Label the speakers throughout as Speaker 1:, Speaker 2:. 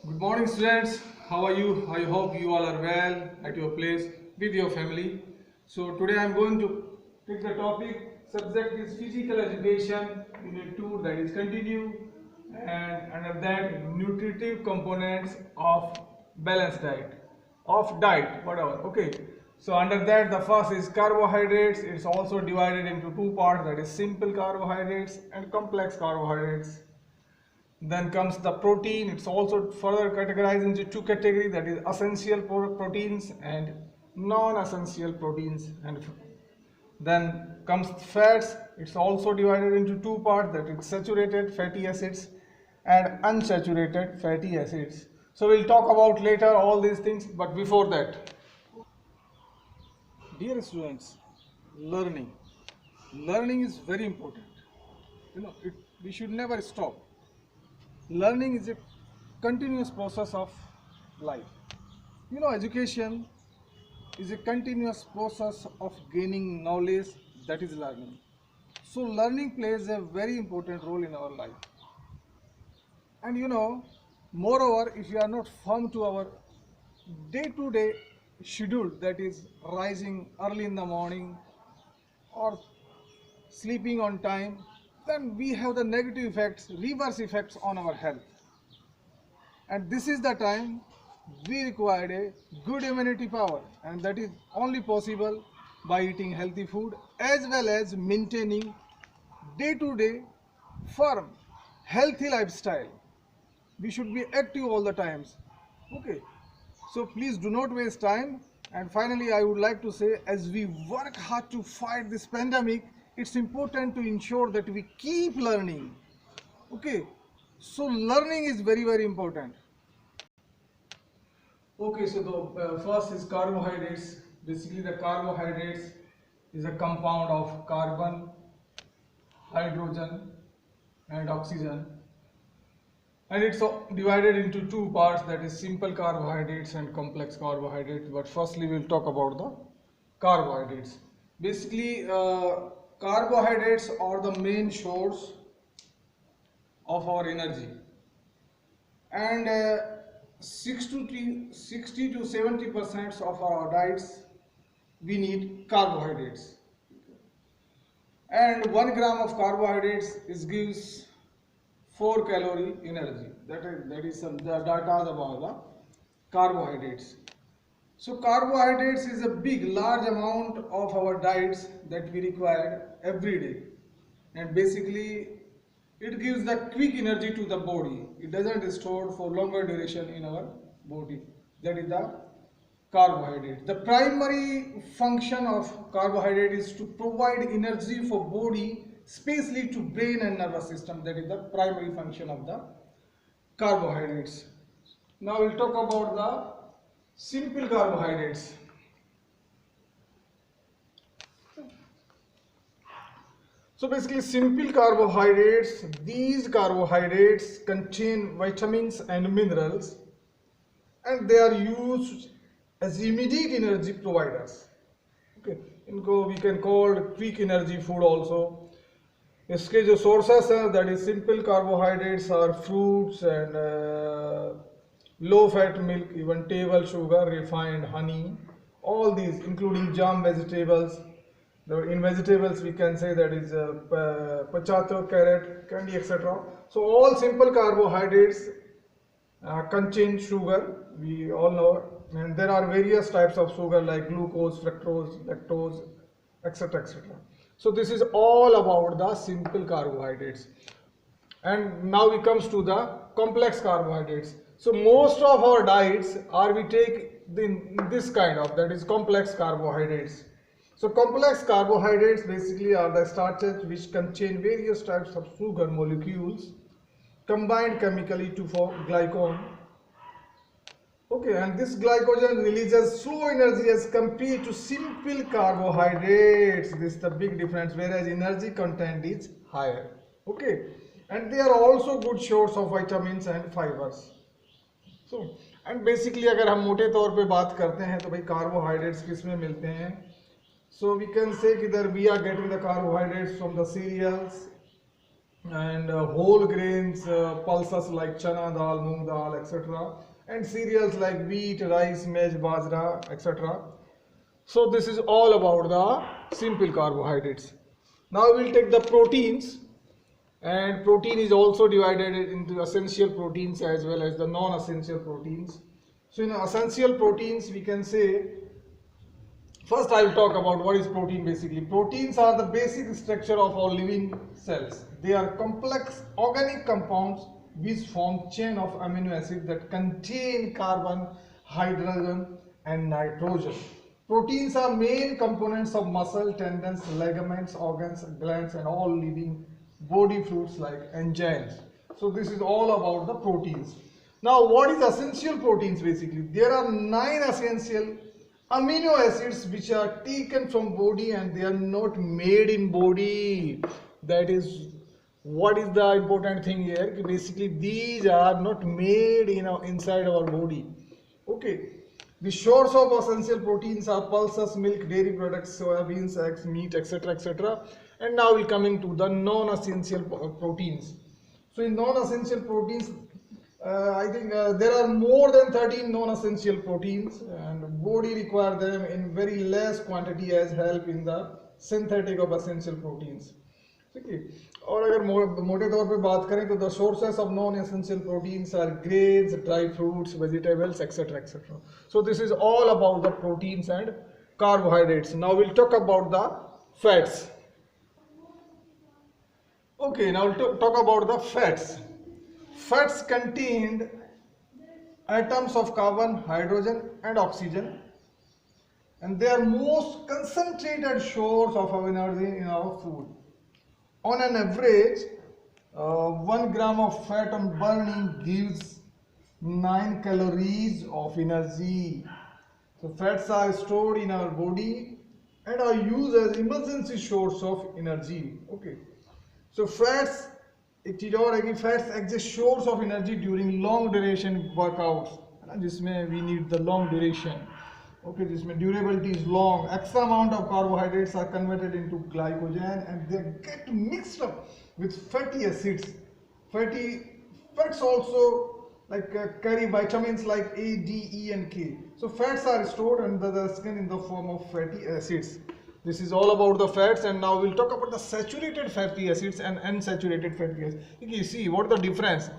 Speaker 1: Good morning, students. How are you? I hope you all are well at your place with your family. So today I am going to pick the topic. Subject is physical education. Unit 2, that is continue, and under that nutritive components of balanced diet, of diet, whatever. Okay. So under that, the first is carbohydrates. It's also divided into two parts. That is simple carbohydrates and complex carbohydrates. Then comes the protein. It's also further categorized into two categories, that is essential proteins and non-essential proteins. And then comes fats. It's also divided into two parts, that is saturated fatty acids and unsaturated fatty acids. So we'll talk about later all these things, but before that, dear students, learning is very important. We should never stop. Learning is a continuous process of life. Education is a continuous process of gaining knowledge, that is learning. So learning plays a very important role in our life. And moreover, if you are not firm to our day-to-day schedule, that is rising early in the morning or sleeping on time, then we have the negative effects, reverse effects on our health. And this is the time we require a good immunity power, and that is only possible by eating healthy food as well as maintaining day to day firm healthy lifestyle. We should be active all the times. Okay, so please do not waste time. And finally, I would like to say, as we work hard to fight this pandemic, it's important to ensure that we keep learning. Okay, so learning is very, very important. Okay, so the first is carbohydrates. Basically, the carbohydrates is a compound of carbon, hydrogen, and oxygen, and it's divided into two parts, that is simple carbohydrates and complex carbohydrates. But firstly, we'll talk about the carbohydrates. Basically, carbohydrates are the main source of our energy, and 60 to 70% of our diets we need carbohydrates, and 1 gram of carbohydrates gives 4 calorie energy. That is some the data about the carbohydrates. So carbohydrates is a large amount of our diets that we require every day, and basically it gives the quick energy to the body. It doesn't store for longer duration in our body. That is the carbohydrate. The primary function of carbohydrate is to provide energy for body, especially to brain and nervous system. That is the primary function of the carbohydrates. Now we'll talk about the simple carbohydrates. So basically, simple carbohydrates, these carbohydrates contain vitamins and minerals, and they are used as immediate energy providers. Okay, इनको we can call quick energy food also. इसके जो sources हैं, that is simple carbohydrates, are fruits and low fat milk, even table sugar, refined honey, all these including jam vegetables. In vegetables we can say that is potato, carrot, candy, etc. So all simple carbohydrates contain sugar, we all know, and there are various types of sugar like glucose, fructose, lactose, etc., etc. So this is all about the simple carbohydrates. And now we comes to the complex carbohydrates. So most of our diets are we take this kind of, that is complex carbohydrates. So complex carbohydrates basically are the starches which contain various types of sugar molecules combined chemically to form glycone. Okay, and this glycogen releases slow energy as compared to simple carbohydrates. This is the big difference, whereas energy content is higher. Okay, and they are also good source of vitamins and fibers. So, and basically अगर हम मोटे तौर पे बात करते हैं तो भाई carbohydrates किस में मिलते हैं? So we can say that we are getting the carbohydrates from the cereals, and whole grains, pulses like chana dal, moong dal, etc., and cereals like wheat, rice, maize, bajra, etc. So this is all about the simple carbohydrates. Now we'll take the proteins, and protein is also divided into essential proteins as well as the non-essential proteins. So in essential proteins we can say, first I will talk about what is protein basically. Proteins are the basic structure of all living cells. They are complex organic compounds which form chain of amino acids that contain carbon, hydrogen and nitrogen. Proteins are main components of muscle, tendons, ligaments, organs, glands and all living body fluids like enzymes. So this is all about the proteins. Now what is essential proteins basically? There are 9 essential amino acids which are taken from body and they are not made in body. That is what is the important thing here. Basically these are not made inside our body. Okay. The source of essential proteins are pulses, milk, dairy products, soya beans, eggs, meat, etc., etc. And now we're coming to the non-essential proteins. So in non-essential proteins, I think there are more than 13 non-essential proteins, and body require them in very less quantity as help in the synthetic of essential proteins. ठीक है. और अगर मोटे तौर पे बात करें तो the sources of non-essential proteins are grains, dry fruits, vegetables, etc., etc. So this is all about the proteins and carbohydrates. Now we'll talk about the fats. Okay, now we'll talk about the fats. Fats contain atoms of carbon, hydrogen and oxygen, and they are most concentrated source of our energy in our food. On an average, 1 gram of fat on burning gives 9 calories of energy. So fats are stored in our body and are used as emergency source of energy. Okay. So fats, एक चीज और है कि fats exist source of energy during long duration workouts, जिसमें we need the long duration. Okay, जिसमें durability is long. X amount of carbohydrates are converted into glycogen and they get mixed up with fatty acids. Fats also like carry vitamins like A, D, E and K. So fats are stored under the skin in the form of fatty acids. This is all about the fats, and now we'll talk about the saturated fatty acids and unsaturated fatty acids. You see what the difference?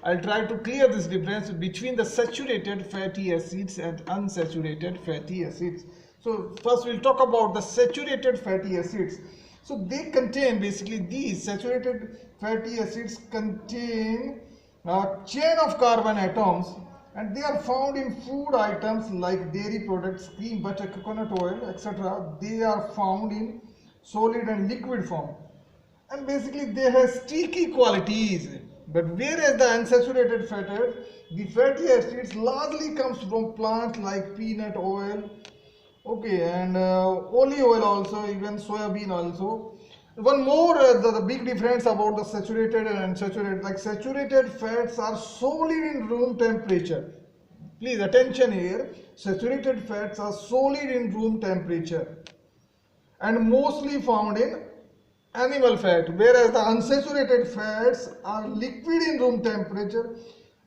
Speaker 1: I'll try to clear this difference between the saturated fatty acids and unsaturated fatty acids. So first we'll talk about the saturated fatty acids. So they contain, basically these saturated fatty acids contain a chain of carbon atoms, and they are found in food items like dairy products, cream, butter, coconut oil, etc. They are found in solid and liquid form, and basically they have sticky qualities. But whereas the unsaturated the fatty acids largely comes from plants like peanut oil, okay, and olive oil also, even soya bean also. One more, the big difference about the saturated and unsaturated, like saturated fats are solid in room temperature. Please attention here, saturated fats are solid in room temperature and mostly found in animal fat, whereas the unsaturated fats are liquid in room temperature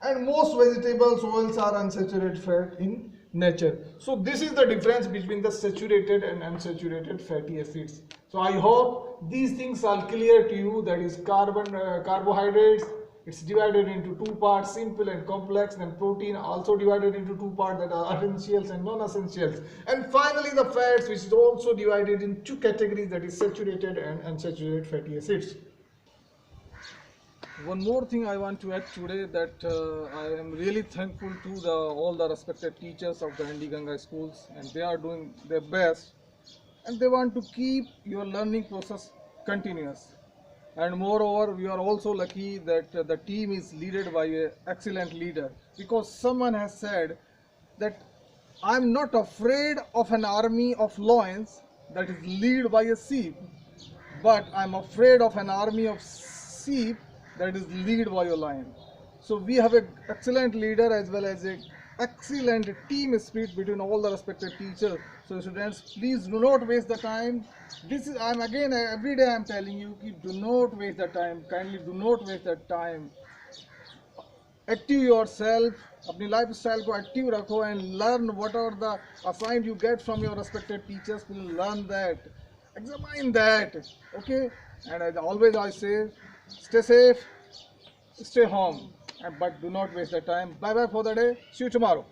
Speaker 1: and most vegetables oils are unsaturated fat in nature. So this is the difference between the saturated and unsaturated fatty acids. So I hope these things are clear to you. That is carbohydrates, it's divided into 2 parts, simple and complex. Then protein also divided into 2 parts, that are essentials and non-essentials. And finally the fats, which is also divided in 2 categories, that is saturated and unsaturated fatty acids. One more thing I want to add today, that I am really thankful to all the respected teachers of the ND Ganga schools, and they are doing their best and they want to keep your learning process continuous. And moreover, we are also lucky that the team is led by an excellent leader, because someone has said that I'm not afraid of an army of lions that is led by a sheep, but I'm afraid of an army of sheep that is led by a lion. So we have an excellent leader as well as an excellent team spirit between all the respected teachers. So students, please do not waste the time. This is, I'm again every day I'm telling you, do not waste the time. Kindly do not waste the time. Active yourself, अपनी lifestyle को active रखो and learn whatever the assigned you get from your respected teachers. Learn that, examine that, okay? And as always I say, stay safe, stay home, but do not waste the time. Bye bye for the day. See you tomorrow.